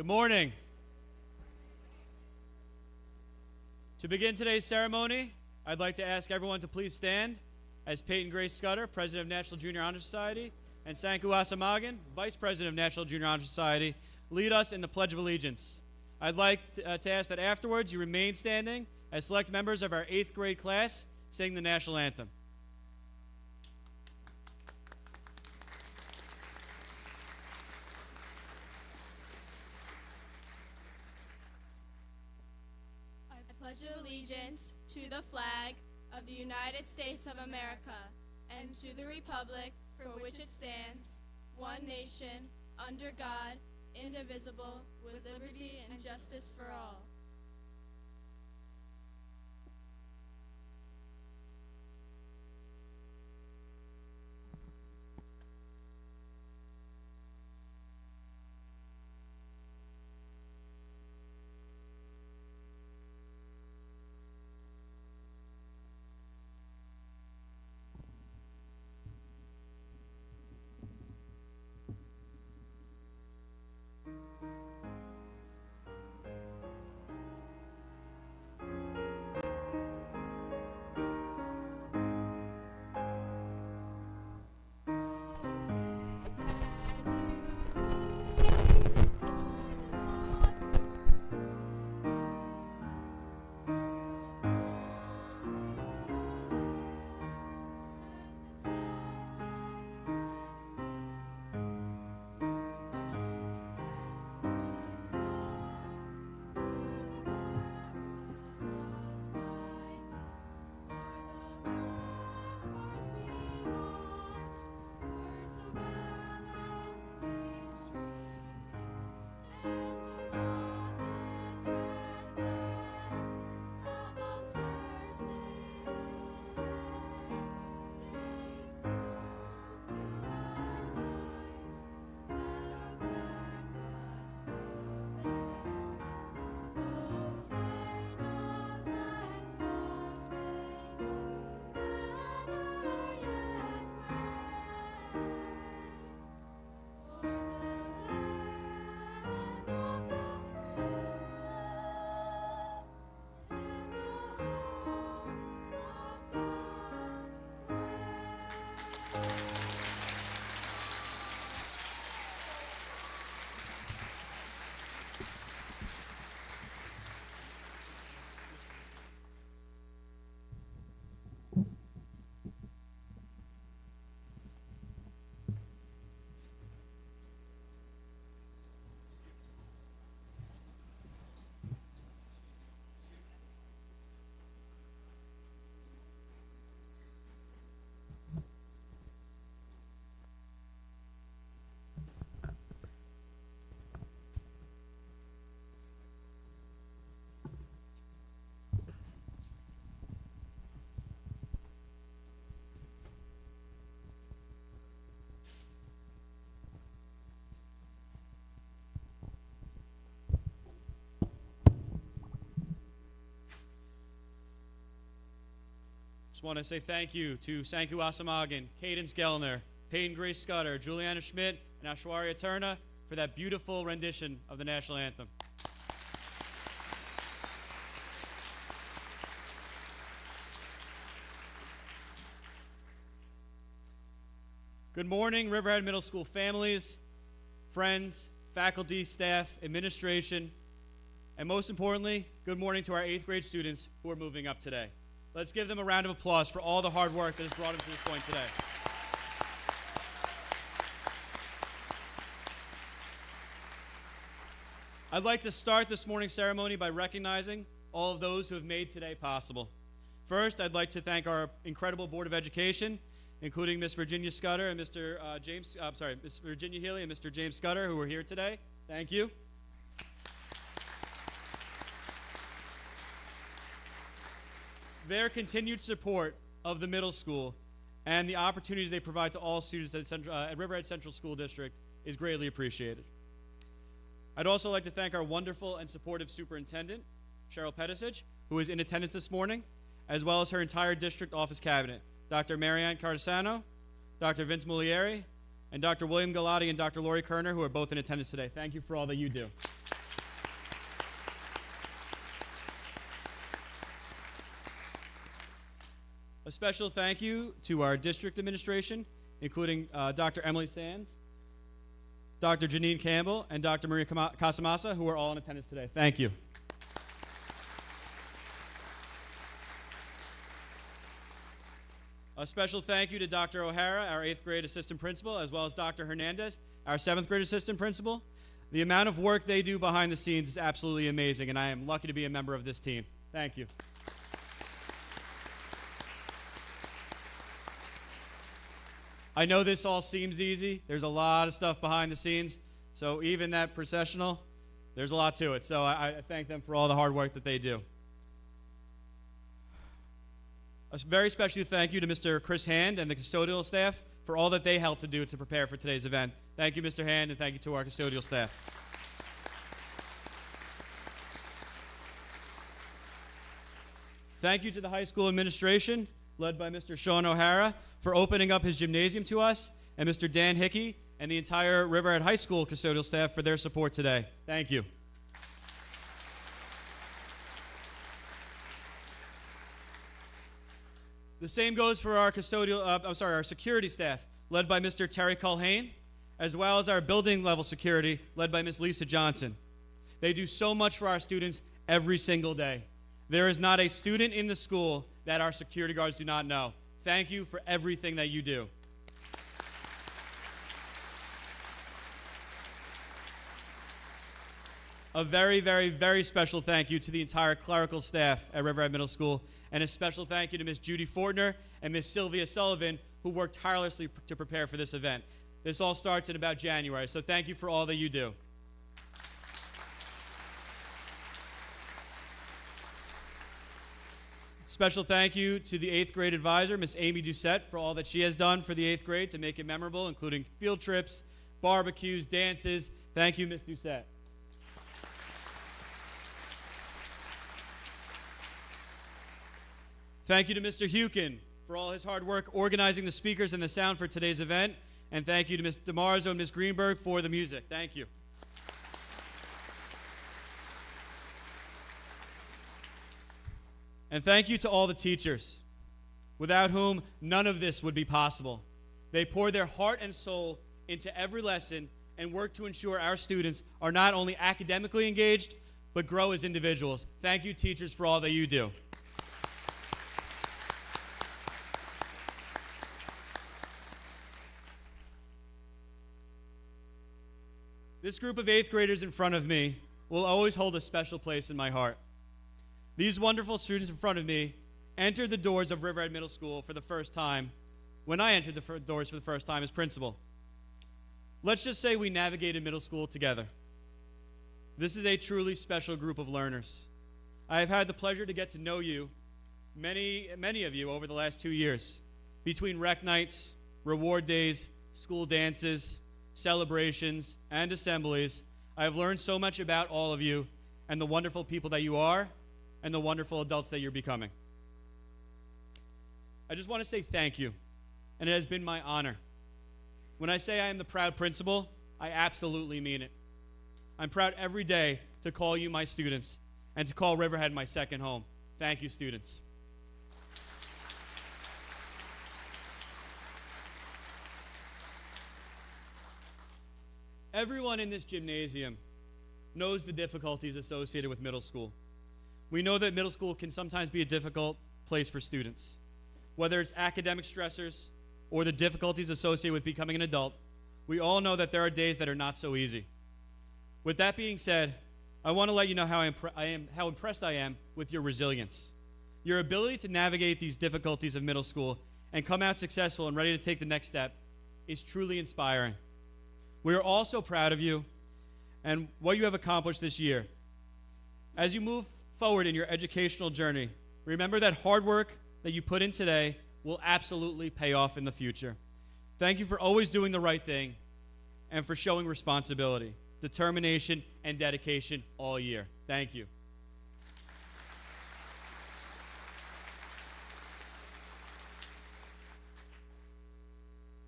Good morning. To begin today's ceremony, I'd like to ask everyone to please stand as Peyton Grace Scudder, President of National Junior Honor Society, and Sanku Asamagan, Vice President of National Junior Honor Society, lead us in the Pledge of Allegiance. I'd like to ask that afterwards you remain standing as select members of our 8th grade class sing the national anthem. I pledge allegiance to the flag of the United States of America and to the republic for which it stands, one nation, under God, indivisible, with liberty and justice for all. Just want to say thank you to Sanku Asamagan, Cadence Gellner, Peyton Grace Scudder, Juliana Schmidt, and Ashwarya Turna for that beautiful rendition of the national anthem. Good morning, Riverhead Middle School families, friends, faculty, staff, administration, and most importantly, good morning to our 8th grade students who are moving up today. Let's give them a round of applause for all the hard work that has brought them to this point today. I'd like to start this morning's ceremony by recognizing all of those who have made today possible. First, I'd like to thank our incredible Board of Education, including Miss Virginia Scudder and Miss Virginia Healy and Mr. James Scudder, who are here today. Thank you. Their continued support of the middle school and the opportunities they provide to all students at Riverhead Central School District is greatly appreciated. I'd also like to thank our wonderful and supportive superintendent, Cheryl Pedisich, who is in attendance this morning, as well as her entire district office cabinet, Dr. Marianne Cardesano, Dr. Vince Mulieri, and Dr. William Galati and Dr. Lori Kerner, who are both in attendance today. Thank you for all that you do. A special thank you to our district administration, including Dr. Emily Sands, Dr. Janine Campbell, and Dr. Maria Casamasa, who are all in attendance today. Thank you. A special thank you to Dr. O'Hara, our 8th grade assistant principal, as well as Dr. Hernandez, our 7th grade assistant principal. The amount of work they do behind the scenes is absolutely amazing, and I am lucky to be a member of this team. Thank you. I know this all seems easy. There's a lot of stuff behind the scenes, so even that processional, there's a lot to it. So I thank them for all the hard work that they do. A very special thank you to Mr. Chris Hand and the custodial staff for all that they helped to do to prepare for today's event. Thank you, Mr. Hand, and thank you to our custodial staff. Thank you to the high school administration, led by Mr. Sean O'Hara, for opening up his gymnasium to us, and Mr. Dan Hickey and the entire Riverhead High School custodial staff for their support today. Thank you. The same goes for our our security staff, led by Mr. Terry Culhane, as well as our building level security, led by Ms. Lisa Johnson. They do so much for our students every single day. There is not a student in the school that our security guards do not know. Thank you for everything that you do. A very, very, very special thank you to the entire clerical staff at Riverhead Middle School, and a special thank you to Ms. Judy Fortner and Ms. Sylvia Sullivan, who worked tirelessly to prepare for this event. This all starts in about January, so thank you for all that you do. Special thank you to the 8th grade advisor, Miss Amy Doucette, for all that she has done for the 8th grade to make it memorable, including field trips, barbecues, dances. Thank you, Miss Doucette. Thank you to Mr. Hukin for all his hard work organizing the speakers and the sound for today's event. And thank you to Ms. DeMarzo and Ms. Greenberg for the music. Thank you. And thank you to all the teachers, without whom none of this would be possible. They pour their heart and soul into every lesson and work to ensure our students are not only academically engaged, but grow as individuals. Thank you, teachers, for all that you do. This group of 8th graders in front of me will always hold a special place in my heart. These wonderful students in front of me entered the doors of Riverhead Middle School for the first time when I entered the doors for the first time as principal. Let's just say we navigated middle school together. This is a truly special group of learners. I have had the pleasure to get to know you, many of you, over the last 2 years. Between rec nights, reward days, school dances, celebrations, and assemblies, I have learned so much about all of you and the wonderful people that you are and the wonderful adults that you're becoming. I just want to say thank you, and it has been my honor. When I say I am the proud principal, I absolutely mean it. I'm proud every day to call you my students and to call Riverhead my second home. Thank you, students. Everyone in this gymnasium knows the difficulties associated with middle school. We know that middle school can sometimes be a difficult place for students. Whether it's academic stressors or the difficulties associated with becoming an adult, we all know that there are days that are not so easy. With that being said, I want to let you know how impressed I am with your resilience. Your ability to navigate these difficulties of middle school and come out successful and ready to take the next step is truly inspiring. We are all so proud of you and what you have accomplished this year. As you move forward in your educational journey, remember that hard work that you put in today will absolutely pay off in the future. Thank you for always doing the right thing and for showing responsibility, determination, and dedication all year. Thank you.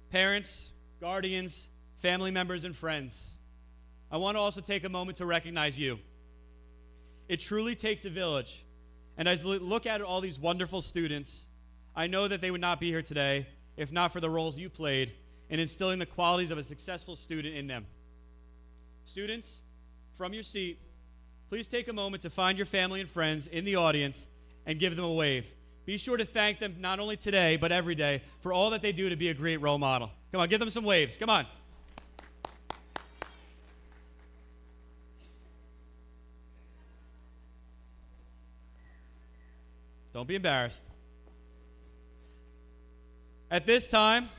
Parents, guardians, family members, and friends, I want to also take a moment to recognize you. It truly takes a village. And as I look at all these wonderful students, I know that they would not be here today if not for the roles you played in instilling the qualities of a successful student in them. Students, from your seat, please take a moment to find your family and friends in the audience and give them a wave. Be sure to thank them not only today, but every day for all that they do to be a great role model. Come on, give them some waves. Come on. Don't be embarrassed. At this time,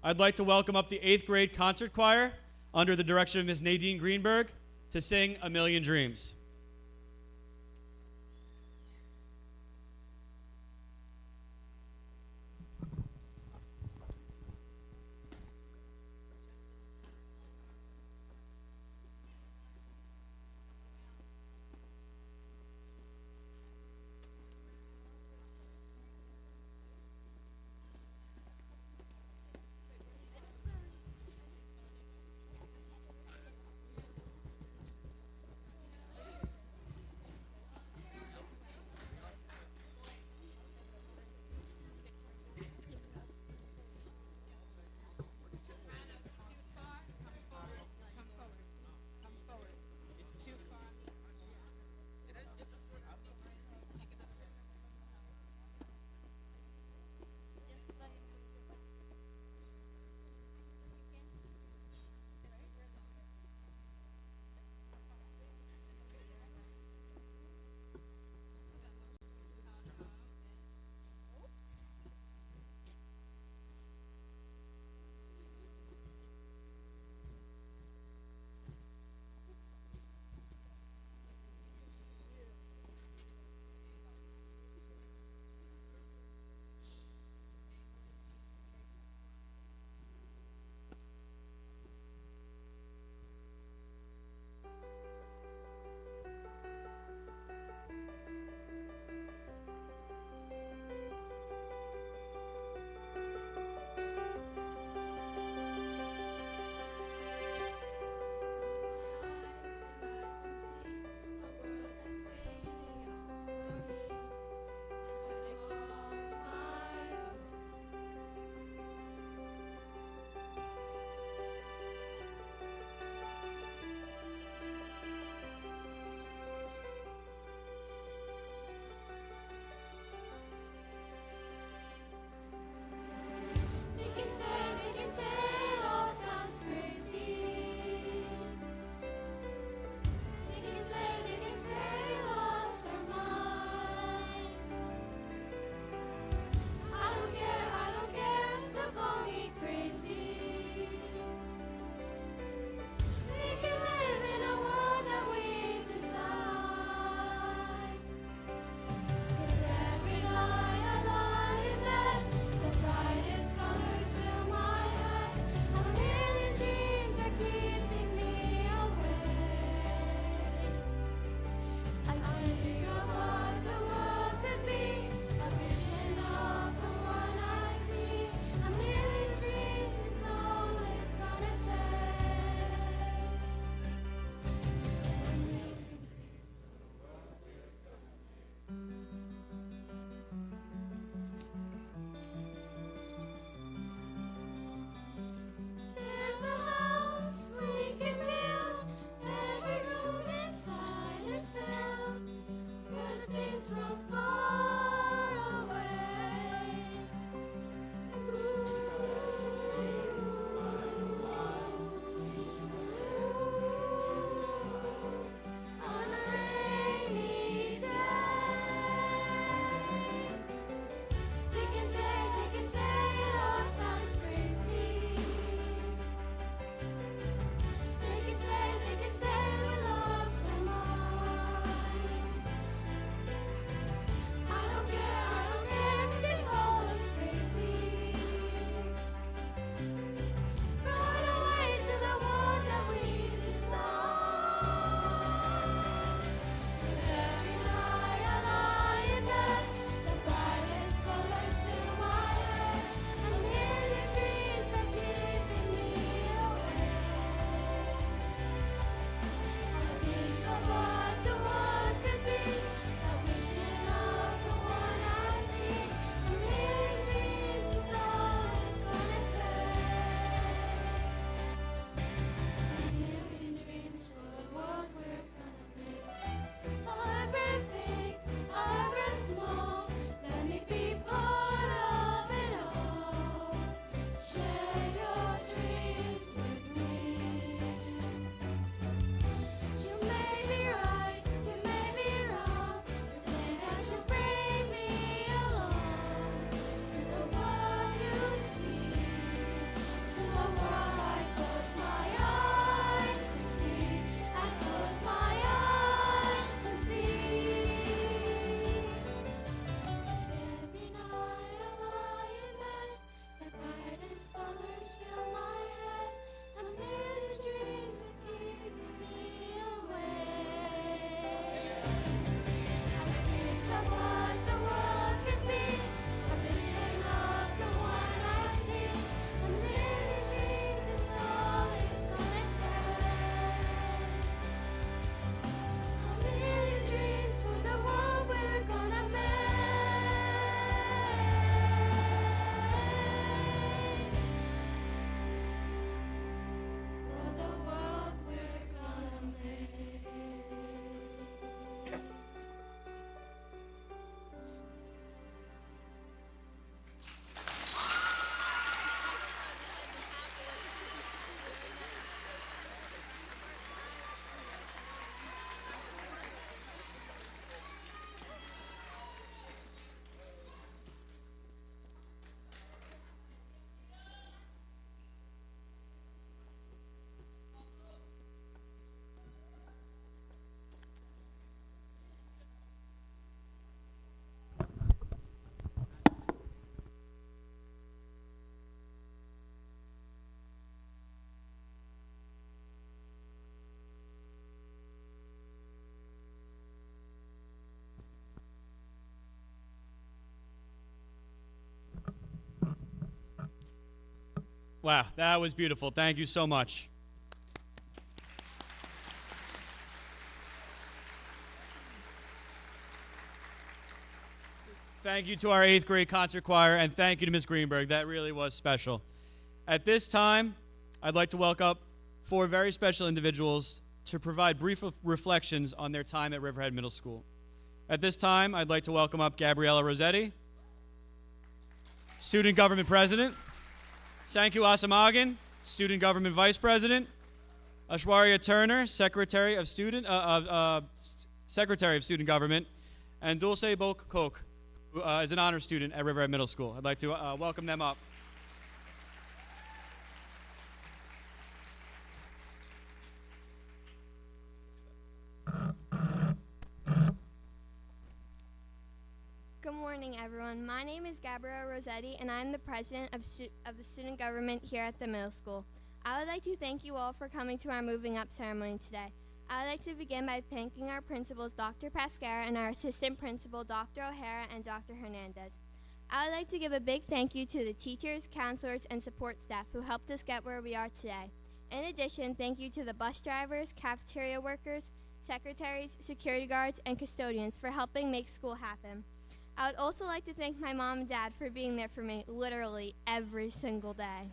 I'd like to welcome up the 8th grade concert choir under the direction of Ms. Nadine Greenberg to sing A Million Dreams. Wow, that was beautiful. Thank you so much. Thank you to our 8th grade concert choir, and thank you to Ms. Greenberg. That really was special. At this time, I'd like to welcome 4 very special individuals to provide brief reflections on their time at Riverhead Middle School. At this time, I'd like to welcome up Gabriella Rossetti, Student Government President, Sanku Asamagan, Student Government Vice President, Ashwarya Turner, Secretary of Student Government, and Dulce Bok-Kok, who is an honor student at Riverhead Middle School. I'd like to welcome them up. Good morning, everyone. My name is Gabriella Rossetti, and I'm the president of the student government here at the middle school. I would like to thank you all for coming to our moving up ceremony today. I would like to begin by thanking our principals, Dr. Pascara, and our assistant principal, Dr. O'Hara and Dr. Hernandez. I would like to give a big thank you to the teachers, counselors, and support staff who helped us get where we are today. In addition, thank you to the bus drivers, cafeteria workers, secretaries, security guards, and custodians for helping make school happen. I would also like to thank my mom and dad for being there for me literally every single day.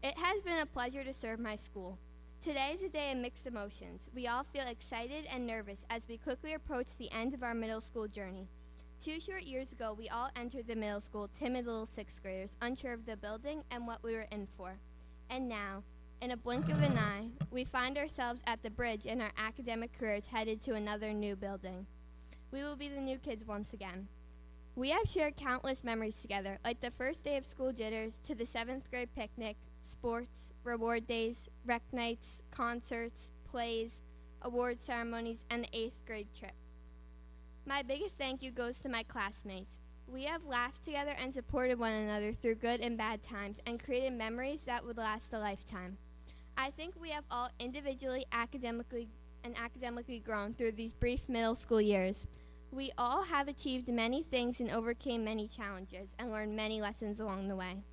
It has been a pleasure to serve my school. Today is a day of mixed emotions. We all feel excited and nervous as we quickly approach the end of our middle school journey. 2 short years ago, we all entered the middle school timid little 6th graders, unsure of the building and what we were in for. And now, in a blink of an eye, we find ourselves at the bridge in our academic careers headed to another new building. We will be the new kids once again. We have shared countless memories together, like the first day of school jitters to the 7th grade picnic, sports, reward days, rec nights, concerts, plays, award ceremonies, and the 8th grade trip. My biggest thank you goes to my classmates. We have laughed together and supported one another through good and bad times and created memories that would last a lifetime. I think we have all individually, academically grown through these brief middle school years. We all have achieved many things and overcame many challenges and learned many lessons along the way.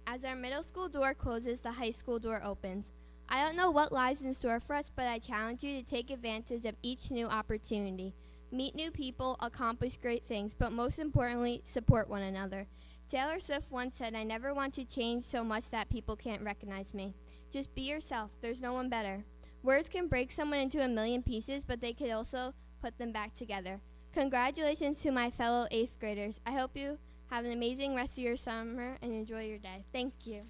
As our middle school door closes, the high school door opens. I don't know what lies in store for us, but I challenge you to take advantage of each new opportunity. Meet new people, accomplish great things, but most importantly, support one another. Taylor Swift once said, "I never want to change so much that people can't recognize me. Just be yourself. There's no one better." Words can break someone into a million pieces, but they could also put them back together. Congratulations to my fellow 8th graders. I hope you have an amazing rest of your summer and enjoy your day. Thank you.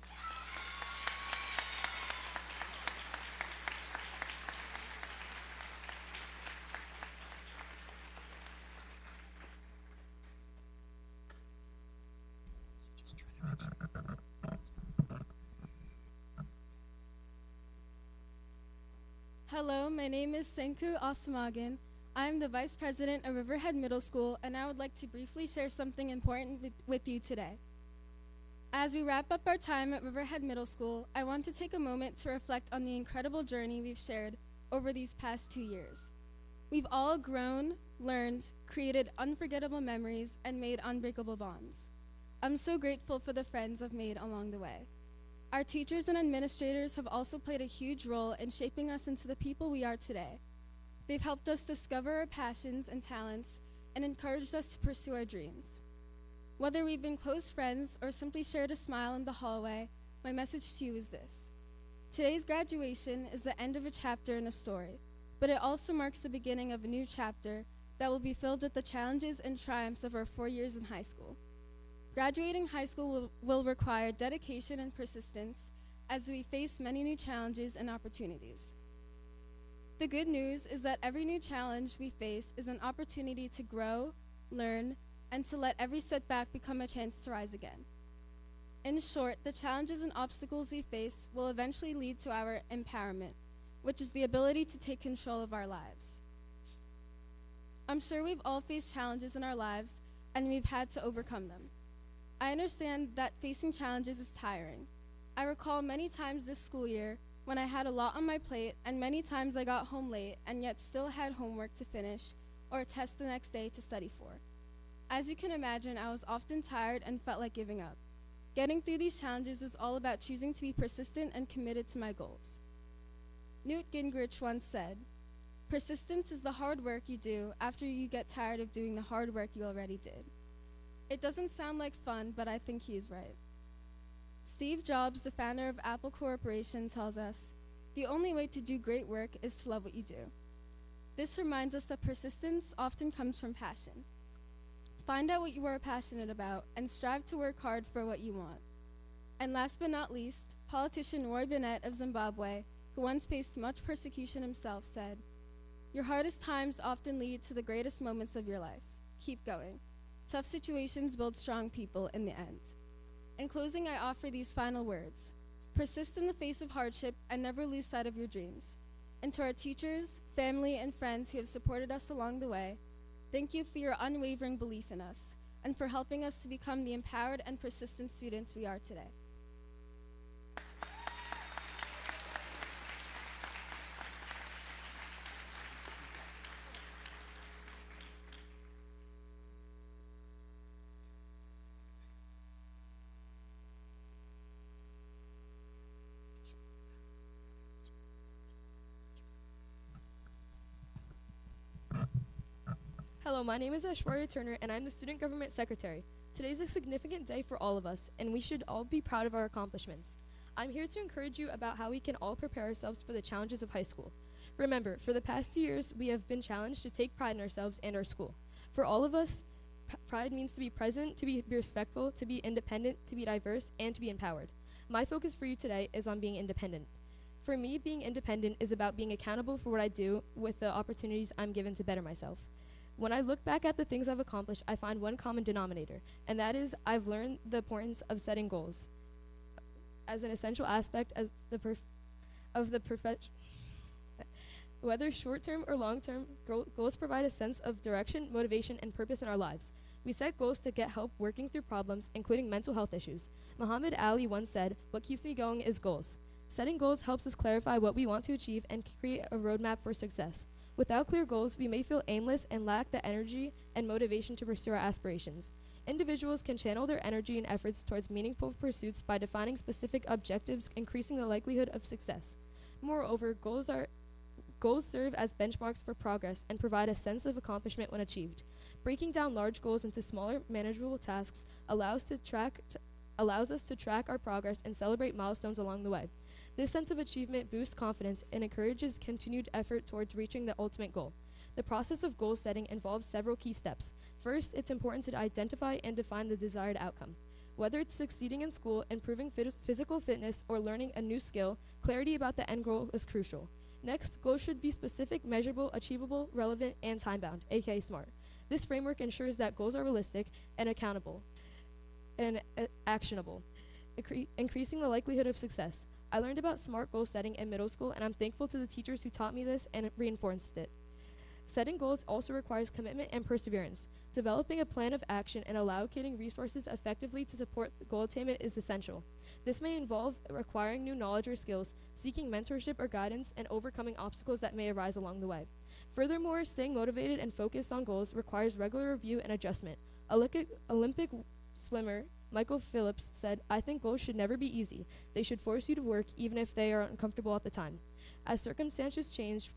Hello, my name is Sanku Asamagan. I am the Vice President of Riverhead Middle School, and I would like to briefly share something important with you today. As we wrap up our time at Riverhead Middle School, I want to take a moment to reflect on the incredible journey we've shared over these past 2 years. We've all grown, learned, created unforgettable memories, and made unbreakable bonds. I'm so grateful for the friends I've made along the way. Our teachers and administrators have also played a huge role in shaping us into the people we are today. They've helped us discover our passions and talents and encouraged us to pursue our dreams. Whether we've been close friends or simply shared a smile in the hallway, my message to you is this. Today's graduation is the end of a chapter in a story, but it also marks the beginning of a new chapter that will be filled with the challenges and triumphs of our 4 years in high school. Graduating high school will require dedication and persistence as we face many new challenges and opportunities. The good news is that every new challenge we face is an opportunity to grow, learn, and to let every setback become a chance to rise again. In short, the challenges and obstacles we face will eventually lead to our empowerment, which is the ability to take control of our lives. I'm sure we've all faced challenges in our lives, and we've had to overcome them. I understand that facing challenges is tiring. I recall many times this school year when I had a lot on my plate, and many times I got home late and yet still had homework to finish or a test the next day to study for. As you can imagine, I was often tired and felt like giving up. Getting through these challenges was all about choosing to be persistent and committed to my goals. Newt Gingrich once said, "Persistence is the hard work you do after you get tired of doing the hard work you already did." It doesn't sound like fun, but I think he is right. Steve Jobs, the founder of Apple Corporation, tells us, "The only way to do great work is to love what you do." This reminds us that persistence often comes from passion. Find out what you are passionate about and strive to work hard for what you want. And last but not least, politician Roy Bennett of Zimbabwe, who once faced much persecution himself, said, "Your hardest times often lead to the greatest moments of your life. Keep going. Tough situations build strong people in the end." In closing, I offer these final words. Persist in the face of hardship and never lose sight of your dreams. And to our teachers, family, and friends who have supported us along the way, thank you for your unwavering belief in us and for helping us to become the empowered and persistent students we are today. Hello, my name is Ashwarya Turner, and I'm the Student Government Secretary. Today is a significant day for all of us, and we should all be proud of our accomplishments. I'm here to encourage you about how we can all prepare ourselves for the challenges of high school. Remember, for the past 2 years, we have been challenged to take pride in ourselves and our school. For all of us, pride means to be present, to be respectful, to be independent, to be diverse, and to be empowered. My focus for you today is on being independent. For me, being independent is about being accountable for what I do with the opportunities I'm given to better myself. When I look back at the things I've accomplished, I find one common denominator, and that is I've learned the importance of setting goals as an essential aspect of the profession. Whether short-term or long-term, goals provide a sense of direction, motivation, and purpose in our lives. We set goals to get help working through problems, including mental health issues. Muhammad Ali once said, "What keeps me going is goals." Setting goals helps us clarify what we want to achieve and create a roadmap for success. Without clear goals, we may feel aimless and lack the energy and motivation to pursue our aspirations. Individuals can channel their energy and efforts towards meaningful pursuits by defining specific objectives, increasing the likelihood of success. Moreover, goals serve as benchmarks for progress and provide a sense of accomplishment when achieved. Breaking down large goals into smaller, manageable tasks allows us to track our progress and celebrate milestones along the way. This sense of achievement boosts confidence and encourages continued effort towards reaching the ultimate goal. The process of goal setting involves several key steps. First, it's important to identify and define the desired outcome. Whether it's succeeding in school, improving physical fitness, or learning a new skill, clarity about the end goal is crucial. Next, goals should be specific, measurable, achievable, relevant, and time-bound, aka SMART. This framework ensures that goals are realistic and accountable and actionable, increasing the likelihood of success. I learned about SMART goal setting in middle school, and I'm thankful to the teachers who taught me this and reinforced it. Setting goals also requires commitment and perseverance. Developing a plan of action and allocating resources effectively to support goal attainment is essential. This may involve acquiring new knowledge or skills, seeking mentorship or guidance, and overcoming obstacles that may arise along the way. Furthermore, staying motivated and focused on goals requires regular review and adjustment. Olympic swimmer Michael Phelps said, "I think goals should never be easy. They should force you to work even if they are uncomfortable at the time. As circumstances change,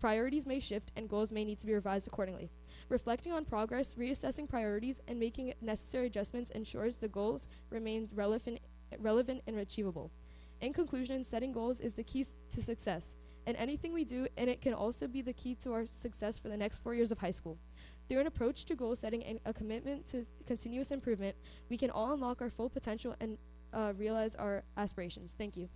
priorities may shift and goals may need to be revised accordingly. Reflecting on progress, reassessing priorities, and making necessary adjustments ensures the goals remain relevant and achievable." In conclusion, setting goals is the key to success in anything we do, and it can also be the key to our success for the next 4 years of high school. Through an approach to goal setting and a commitment to continuous improvement, we can all unlock our full potential and realize our aspirations. Thank you.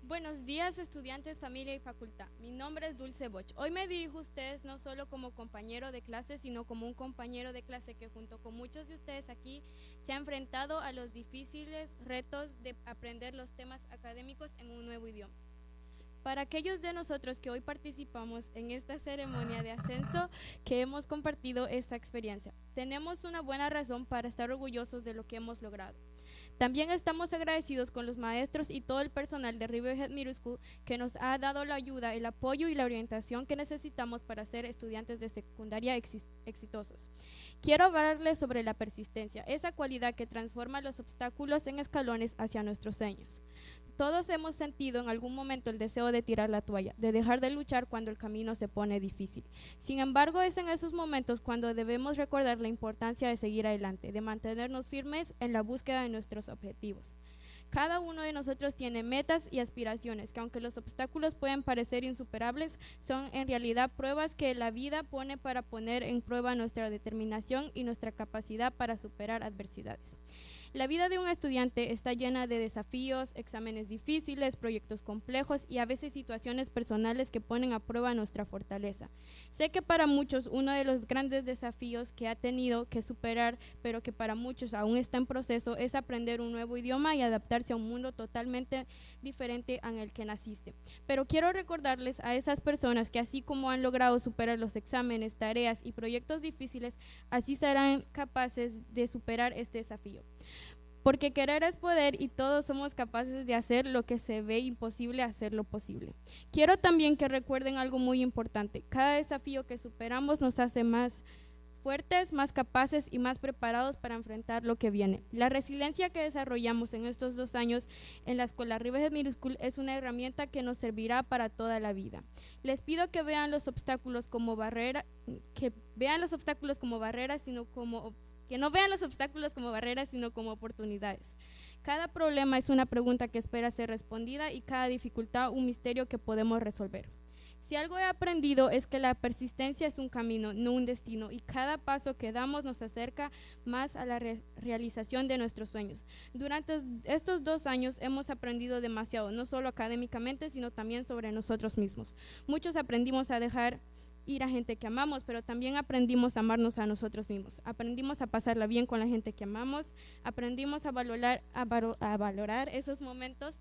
Buenos días, estudiantes, familia y facultad. Mi nombre es Dulce Boch. Hoy me dirijo a ustedes no solo como compañero de clase, sino como un compañero de clase que junto con muchos de ustedes aquí se ha enfrentado a los difíciles retos de aprender los temas académicos en un nuevo idioma. Para aquellos de nosotros que hoy participamos en esta ceremonia de ascenso que hemos compartido esta experiencia, tenemos una buena razón para estar orgullosos de lo que hemos logrado. También estamos agradecidos con los maestros y todo el personal de Riverhead Middle School que nos ha dado la ayuda, el apoyo y la orientación que necesitamos para ser estudiantes de secundaria exitosos. Quiero hablarles sobre la persistencia, esa cualidad que transforma los obstáculos en escalones hacia nuestros sueños. Todos hemos sentido en algún momento el deseo de tirar la toalla, de dejar de luchar cuando el camino se pone difícil. Sin embargo, es en esos momentos cuando debemos recordar la importancia de seguir adelante, de mantenernos firmes en la búsqueda de nuestros objetivos. Cada uno de nosotros tiene metas y aspiraciones que, aunque los obstáculos pueden parecer insuperables, son en realidad pruebas que la vida pone para poner en prueba nuestra determinación y nuestra capacidad para superar adversidades. La vida de un estudiante está llena de desafíos, exámenes difíciles, proyectos complejos y a veces situaciones personales que ponen a prueba nuestra fortaleza. Sé que para muchos uno de los grandes desafíos que ha tenido que superar, pero que para muchos aún está en proceso, es aprender un nuevo idioma y adaptarse a un mundo totalmente diferente en el que naciste. Pero quiero recordarles a esas personas que así como han logrado superar los exámenes, tareas y proyectos difíciles, así serán capaces de superar este desafío. Porque querer es poder y todos somos capaces de hacer lo que se ve imposible, hacerlo posible. Quiero también que recuerden algo muy importante. Cada desafío que superamos nos hace más fuertes, más capaces y más preparados para enfrentar lo que viene. La resiliencia que desarrollamos en estos 2 años en la escuela Riverhead Middle School es una herramienta que nos servirá para toda la vida. Les pido que vean los obstáculos como barreras, que no vean los obstáculos como barreras, sino como oportunidades. Cada problema es una pregunta que espera ser respondida y cada dificultad un misterio que podemos resolver. Si algo he aprendido es que la persistencia es un camino, no un destino, y cada paso que damos nos acerca más a la realización de nuestros sueños. Durante estos 2 años hemos aprendido demasiado, no solo académicamente, sino también sobre nosotros mismos. Muchos aprendimos a dejar ir a gente que amamos, pero también aprendimos a amarnos a nosotros mismos. Aprendimos a pasarla bien con la gente que amamos, aprendimos a valorar esos momentos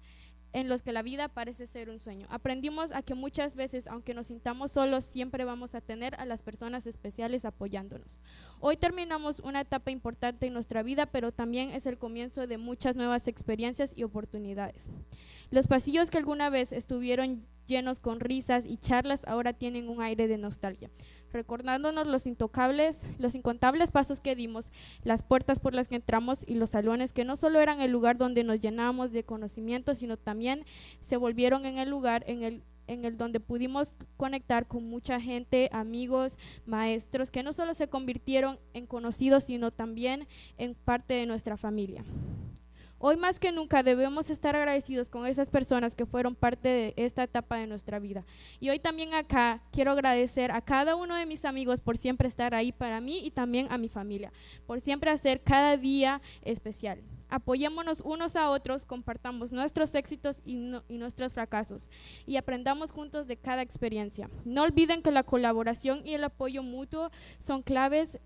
en los que la vida parece ser un sueño. Aprendimos a que muchas veces, aunque nos sintamos solos, siempre vamos a tener a las personas especiales apoyándonos. Hoy terminamos una etapa importante en nuestra vida, pero también es el comienzo de muchas nuevas experiencias y oportunidades. Los pasillos que alguna vez estuvieron llenos con risas y charlas ahora tienen un aire de nostalgia, recordándonos los incontables pasos que dimos, las puertas por las que entramos y los salones que no solo eran el lugar donde nos llenábamos de conocimiento, sino también se volvieron en el lugar en el donde pudimos conectar con mucha gente, amigos, maestros, que no solo se convirtieron en conocidos, sino también en parte de nuestra familia. Hoy más que nunca debemos estar agradecidos con esas personas que fueron parte de esta etapa de nuestra vida. Y hoy también acá quiero agradecer a cada uno de mis amigos por siempre estar ahí para mí y también a mi familia, por siempre hacer cada día especial. Apoyémonos unos a otros, compartamos nuestros éxitos y nuestros fracasos y aprendamos juntos de cada experiencia. No olviden que la colaboración y el apoyo mutuo son claves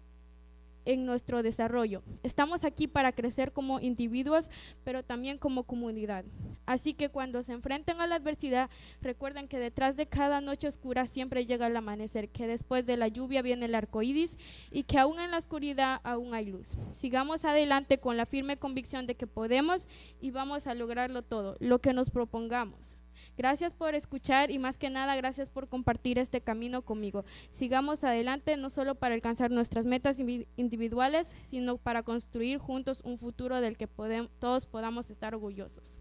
en nuestro desarrollo. Estamos aquí para crecer como individuos, pero también como comunidad. Así que cuando se enfrenten a la adversidad, recuerden que detrás de cada noche oscura siempre llega el amanecer, que después de la lluvia viene el arco iris y que aún en la oscuridad aún hay luz. Sigamos adelante con la firme convicción de que podemos y vamos a lograrlo todo, lo que nos propongamos. Gracias por escuchar y más que nada gracias por compartir este camino conmigo. Sigamos adelante no solo para alcanzar nuestras metas individuales, sino para construir juntos un futuro del que todos podamos estar orgullosos.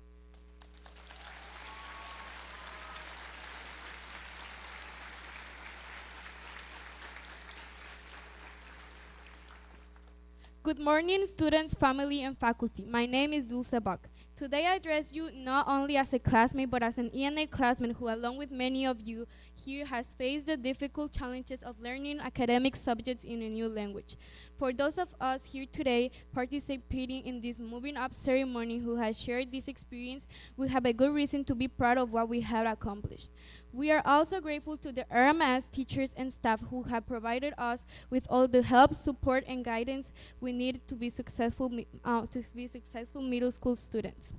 Good morning, students, family, and faculty. My name is Dulce Bach. Today I address you not only as a classmate, but as an ENA classmate who, along with many of you here, has faced the difficult challenges of learning academic subjects in a new language. For those of us here today participating in this moving up ceremony who has shared this experience, we have a good reason to be proud of what we have accomplished. We are also grateful to the RMS teachers and staff who have provided us with all the help, support, and guidance we need to be successful middle school students.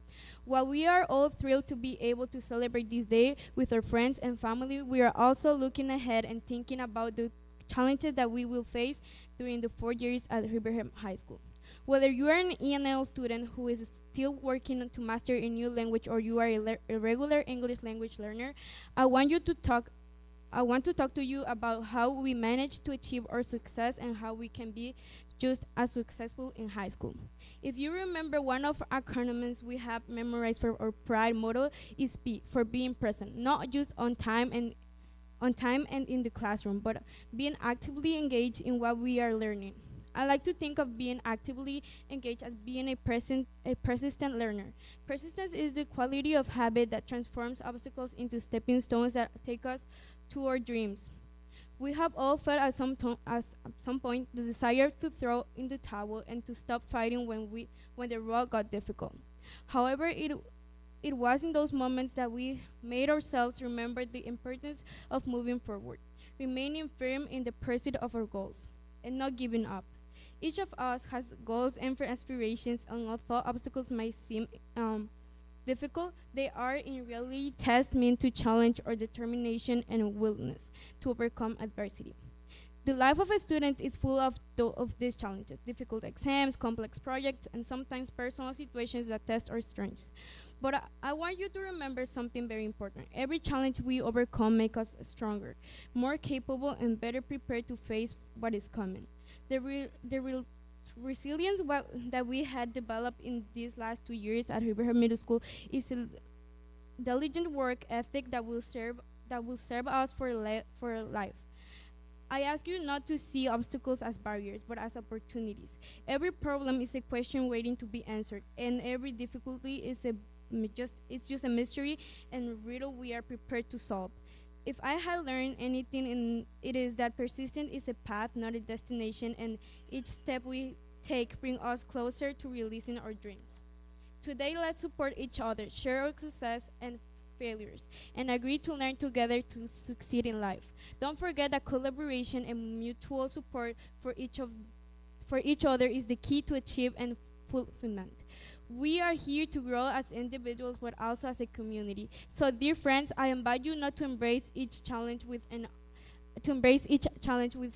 While we are all thrilled to be able to celebrate this day with our friends and family, we are also looking ahead and thinking about the challenges that we will face during the 4 years at Riverhead High School. Whether you are an ENL student who is still working to master a new language or you are a regular English language learner, I want to talk to you about how we manage to achieve our success and how we can be just as successful in high school. If you remember, one of our acronyms we have memorized for our pride motto is P, for being present, not just on time and in the classroom, but being actively engaged in what we are learning. I like to think of being actively engaged as being a persistent learner. Persistence is the quality of habit that transforms obstacles into stepping stones that take us to our dreams. We have all felt at some point the desire to throw in the towel and to stop fighting when the road got difficult. However, it was in those moments that we made ourselves remember the importance of moving forward, remaining firm in the pursuit of our goals, and not giving up. Each of us has goals and aspirations, and although obstacles might seem difficult, they are in reality tests meant to challenge our determination and willingness to overcome adversity. The life of a student is full of these challenges, difficult exams, complex projects, and sometimes personal situations that test our strengths. But I want you to remember something very important. Every challenge we overcome makes us stronger, more capable, and better prepared to face what is coming. The resilience that we had developed in these last 2 years at Riverhead Middle School is a diligent work ethic that will serve us for life. I ask you not to see obstacles as barriers, but as opportunities. Every problem is a question waiting to be answered, and every difficulty is just a mystery and riddle we are prepared to solve. If I had learned anything, it is that persistence is a path, not a destination, and each step we take brings us closer to realizing our dreams. Today, let's support each other, share our success and failures, and agree to learn together to succeed in life. Don't forget that collaboration and mutual support for each other is the key to achieve and fulfillment. We are here to grow as individuals, but also as a community. So, dear friends, I invite you not to embrace each challenge with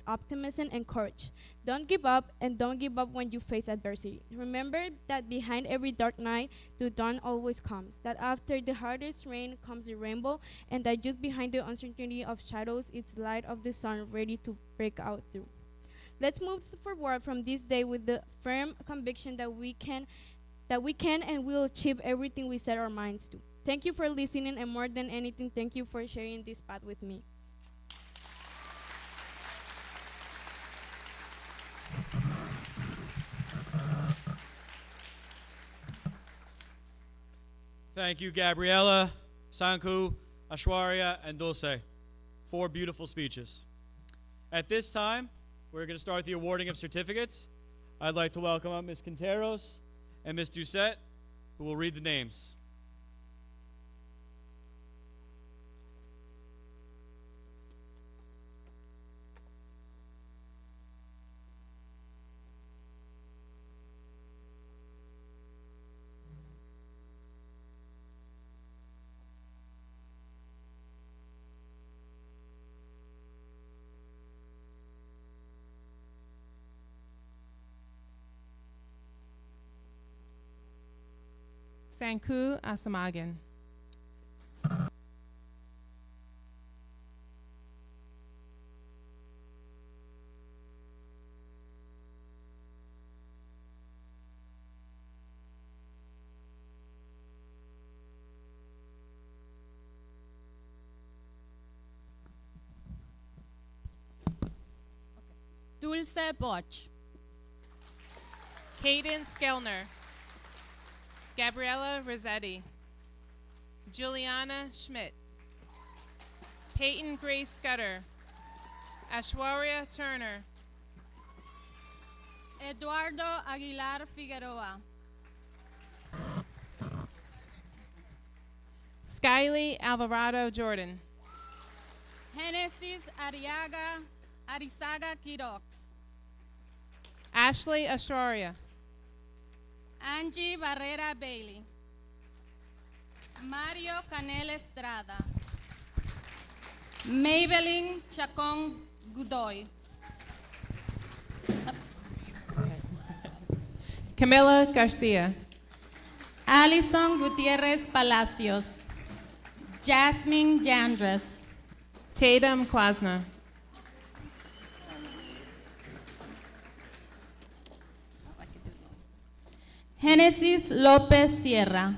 optimism and courage. Don't give up, and don't give up when you face adversity. Remember that behind every dark night, the dawn always comes. That after the hardest rain comes the rainbow, and that just behind the uncertainty of shadows is the light of the sun ready to break out through. Let's move forward from this day with the firm conviction that we can and will achieve everything we set our minds to. Thank you for listening, and more than anything, thank you for sharing this path with me. Thank you, Gabriela, Sanku, Ashwarya, and Dulce. 4 beautiful speeches. At this time, we're going to start the awarding of certificates. I'd like to welcome up Ms. Quinteros and Ms. Doucette, who will read the names. Sanku Asamagan. Dulce Boch. Hayden Skellner. Gabriela Rossetti. Juliana Schmidt. Peyton Grace Scudder. Ashwarya Turner. Eduardo Aguilar Figueroa. Skyly Alvarado Jordan. Genesis Arizaga Quirox. Ashley Ashwarya. Angie Barrera Bailey. Mario Canel Estrada. Maybelline Chacon Godoy. Camila Garcia. Alison Gutierrez Palacios, Jasmine Jandres, Tatum Kwasna. Genesis Lopez Sierra,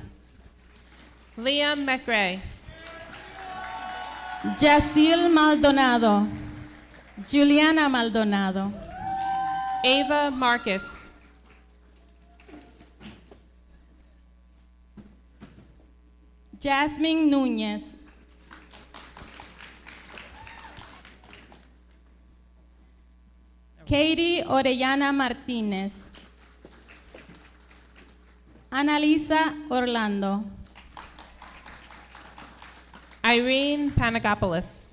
Liam McRae. Yacil Maldonado, Juliana Maldonado, Ava Marcus. Jasmine Núñez, Katie Orellana Martínez, Analisa Orlando, Irene Panagopoulos.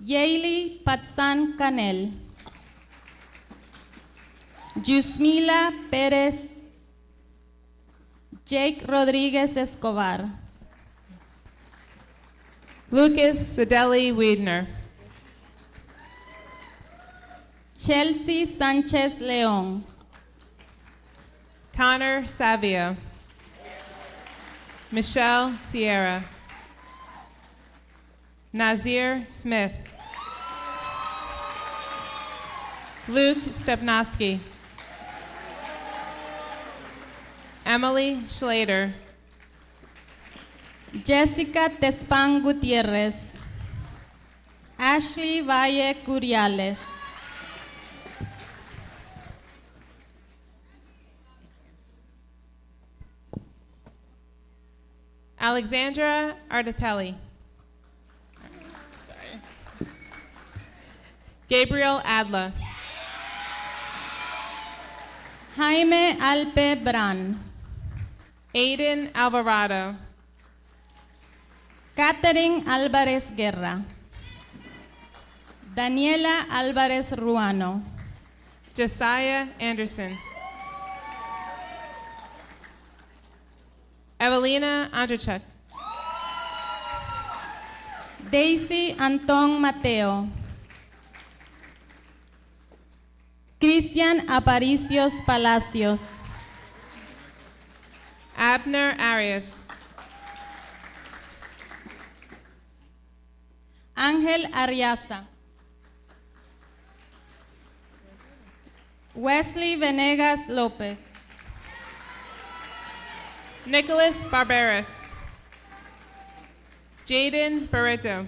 Yayli Patsan Canel, Yusmila Pérez, Jake Rodríguez Escobar, Lucas Sideli Wiedner. Chelsea Sánchez León, Connor Savio. Michelle Sierra. Nazir Smith. Luke Stepnoski. Emily Schlater. Jessica Tespan Gutiérrez, Ashley Valle Curiales, Alexandra Artatelli. Gabriel Adla. Jaime Alpe Bran, Aiden Alvarado. Catherine Álvarez Guerra, Daniela Álvarez Ruano, Josiah Anderson. Evelina Andrzejczyk. Daisy Antón Mateo, Cristian Aparicios Palacios, Abner Arias. Ángel Arriaza, Wesley Venegas López, Nicholas Barberas. Jaden Barreto.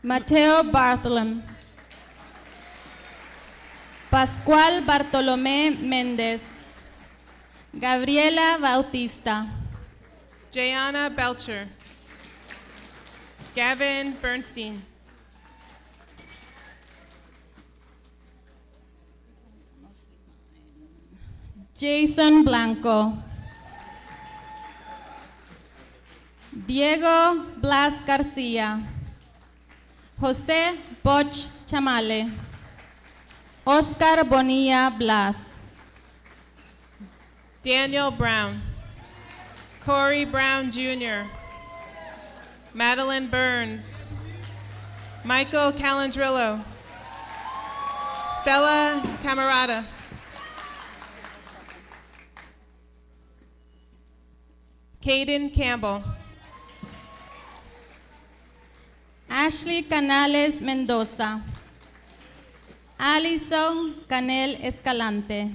Mateo Bartolom, Pascual Bartolomé Méndez, Gabriela Bautista, Jayana Belcher. Gavin Bernstein. Jason Blanco, Diego Blas García, José Boch Chamale, Oscar Bonilla Blas, Daniel Brown. Corey Brown Jr. Madeline Burns. Michael Calandrillo. Stella Camarada. Caden Campbell. Ashley Canales Mendoza, Alison Canel Escalante,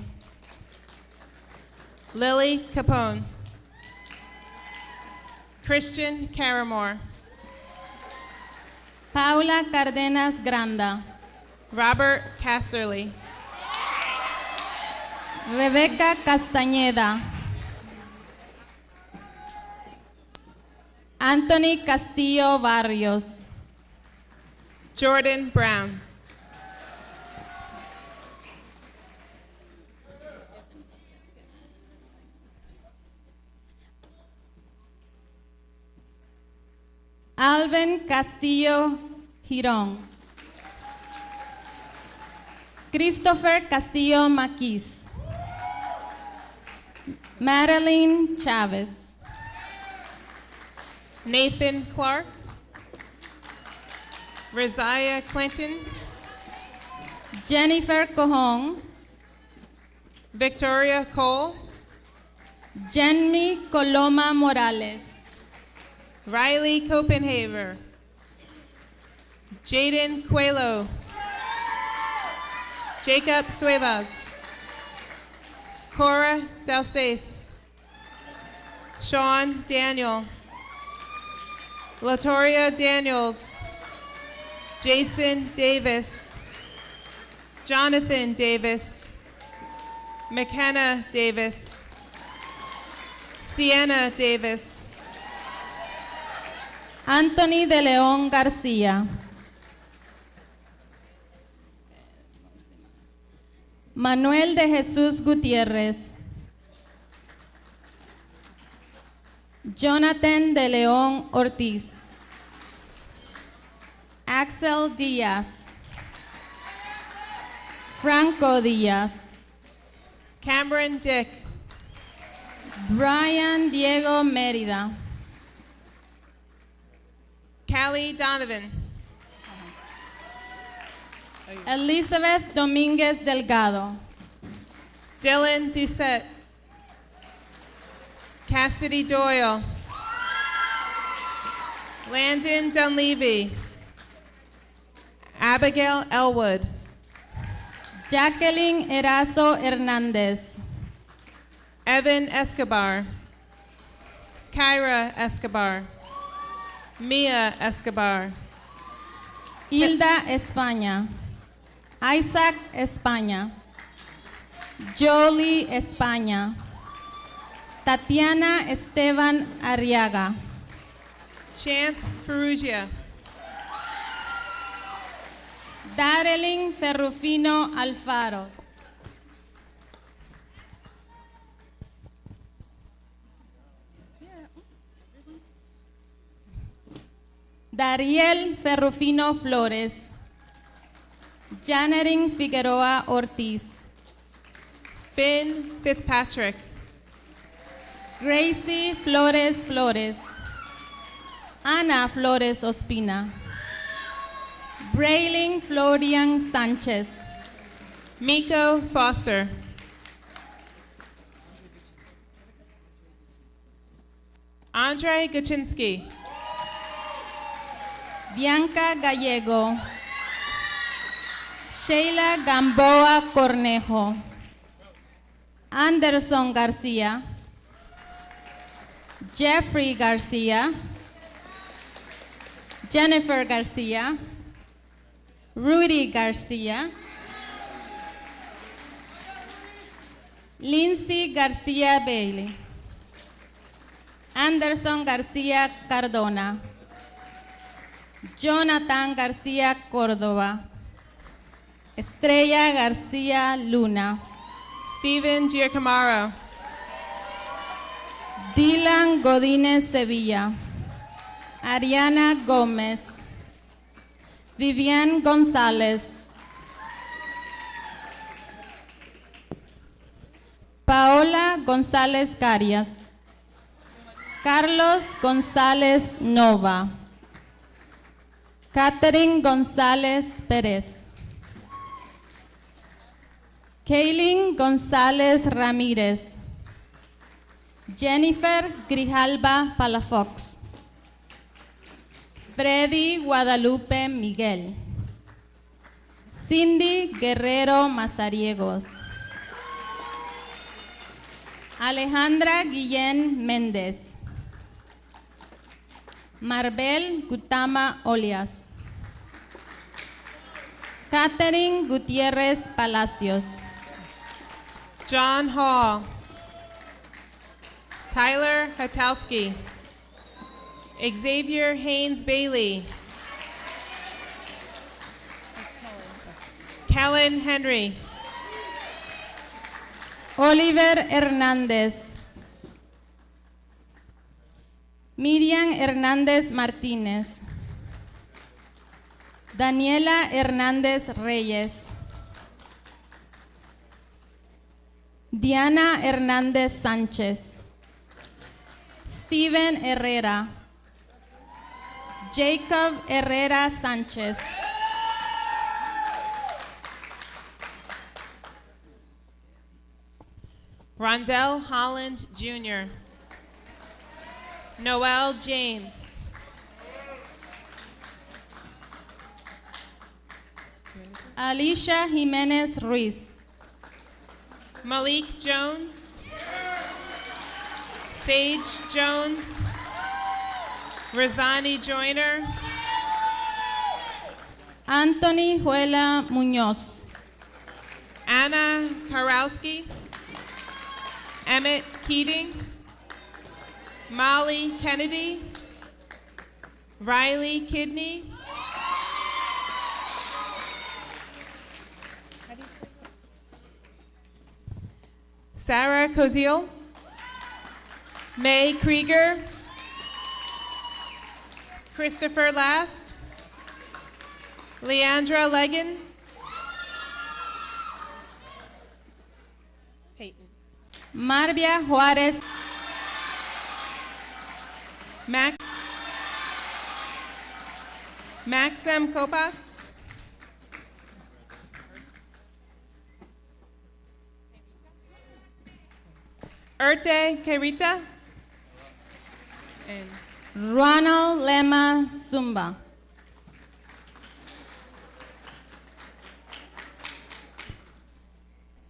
Lily Capone. Christian Caramore. Paula Cardenas Granda, Robert Casterly. Rebeca Castañeda, Anthony Castillo Barrios, Jordan Brown. Alvin Castillo Girón, Christopher Castillo Maquis, Madeline Chavez, Nathan Clark. Rizia Clinton. Jennifer Cojon, Victoria Cole, Jenny Coloma Morales, Riley Copenhaver, Jaden Coelho, Jacob Suevas, Cora Dalsace, Sean Daniel, Latoria Daniels, Jason Davis, Jonathan Davis, McKenna Davis, Sienna Davis, Anthony de León García, Manuel de Jesús Gutiérrez, Jonathan de León Ortiz, Axel Díaz, Franco Díaz, Cameron Dick, Brian Diego Mérida, Callie Donovan, Elizabeth Domínguez Delgado, Dylan Doucette, Cassidy Doyle, Landon Dunleavy, Abigail Elwood, Jacqueline Erazo Hernández, Evan Escobar, Kyra Escobar, Mia Escobar, Hilda España, Isaac España, Jolie España, Tatiana Esteban Arriaga, Chance Ferrugia, Darelyn Ferrufino Alfaro, Dariel Ferrufino Flores, Janerin Figueroa Ortiz, Finn Fitzpatrick, Gracie Flores Flores, Ana Flores Ospina, Braylin Florian Sánchez, Miko Foster, Andre Guczynski, Bianca Gallego, Sheila Gamboa Cornejo, Anderson García, Jeffrey García, Jennifer García, Rudy García, Lindsay García Bailey, Anderson García Cardona, Jonathan García Córdoba, Estrella García Luna, Steven Giacomo, Dylan Godínez Sevilla, Ariana Gómez, Vivian González, Paola González Carias, Carlos González Nova, Catherine González Pérez, Kaylin González Ramírez, Jennifer Grijalba Palafox, Freddy Guadalupe Miguel, Cindy Guerrero Mazariegos, Alejandra Guillén Méndez, Marbel Gutama Olias, Catherine Gutiérrez Palacios, John Hall, Tyler Hatowski, Xavier Haynes Bailey, Kellen Henry, Oliver Hernández, Miriam Hernández Martínez, Daniela Hernández Reyes, Diana Hernández Sánchez, Steven Herrera, Jacob Herrera Sánchez, Rondell Holland Jr., Noel James, Alicia Jimenez Ruiz, Malik Jones, Sage Jones, Razani Joyner, Anthony Juela Muñoz, Anna Karowski, Emmett Keating, Molly Kennedy, Riley Kidney, Sarah Koziel, May Krieger, Christopher Last, Leandra Legan, Peyton, Marvia Juárez, Maxim Kopa, Urte Kerita, and Ronald Lema Zumba,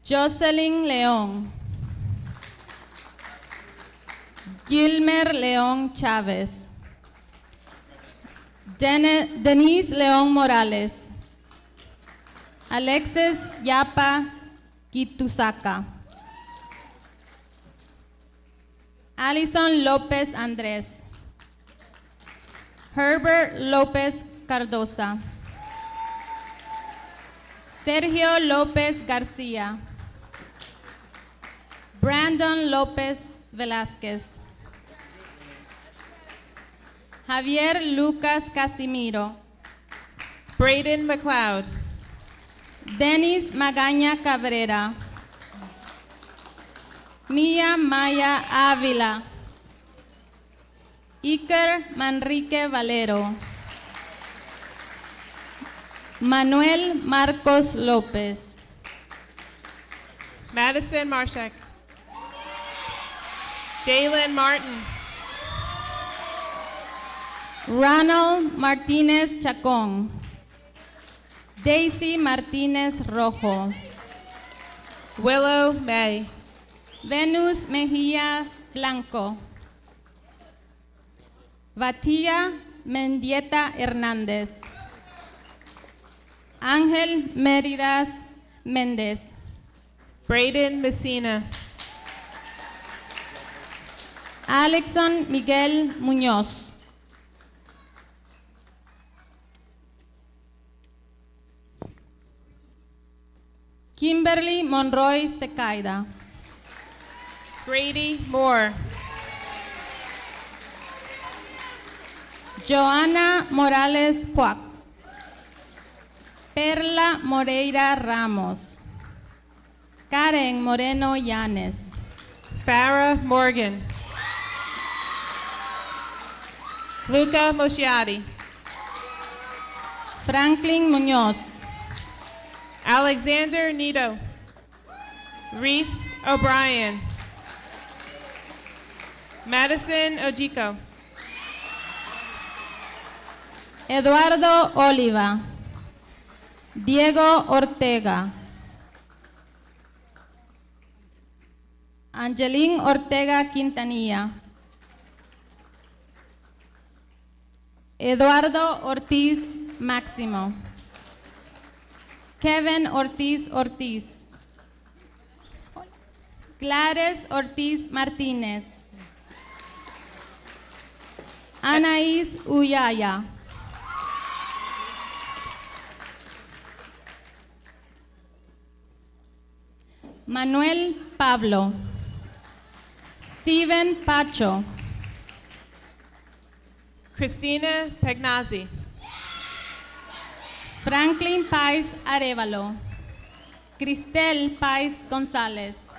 Jocelyn León, Gilmer León Chávez, Denise León Morales, Alexis Yapa Kitusaka, Alison López Andrés, Herbert López Cardosa, Sergio López García, Brandon López Velázquez, Javier Lucas Casimiro, Braden McLeod, Denis Magaña Cabrera, Mia Maya Ávila, Iker Manrique Valero, Manuel Marcos López, Madison Marshak, Dalen Martin, Ronald Martínez Chacón, Daisy Martínez Rojo, Willow May, Venus Mejía Blanco, Batía Mendieta Hernández, Ángel Méridas Méndez, Braden Messina, Alexon Miguel Muñoz, Kimberly Monroy Secaida, Grady Moore, Joana Morales Puac, Perla Moreira Ramos, Karen Moreno Llanes, Farah Morgan, Luca Mosciati, Franklin Muñoz, Alexander Nito, Reese O'Brien, Madison Ojiko, Eduardo Oliva, Diego Ortega, Angeline Ortega Quintanilla, Eduardo Ortiz Máximo, Kevin Ortiz Ortiz, Gladys Ortiz Martínez, Anaís Uyaya, Manuel Pablo, Steven Pacho, Christina Pagnazzi, Franklin Pais Arevalo, Cristel Pais González,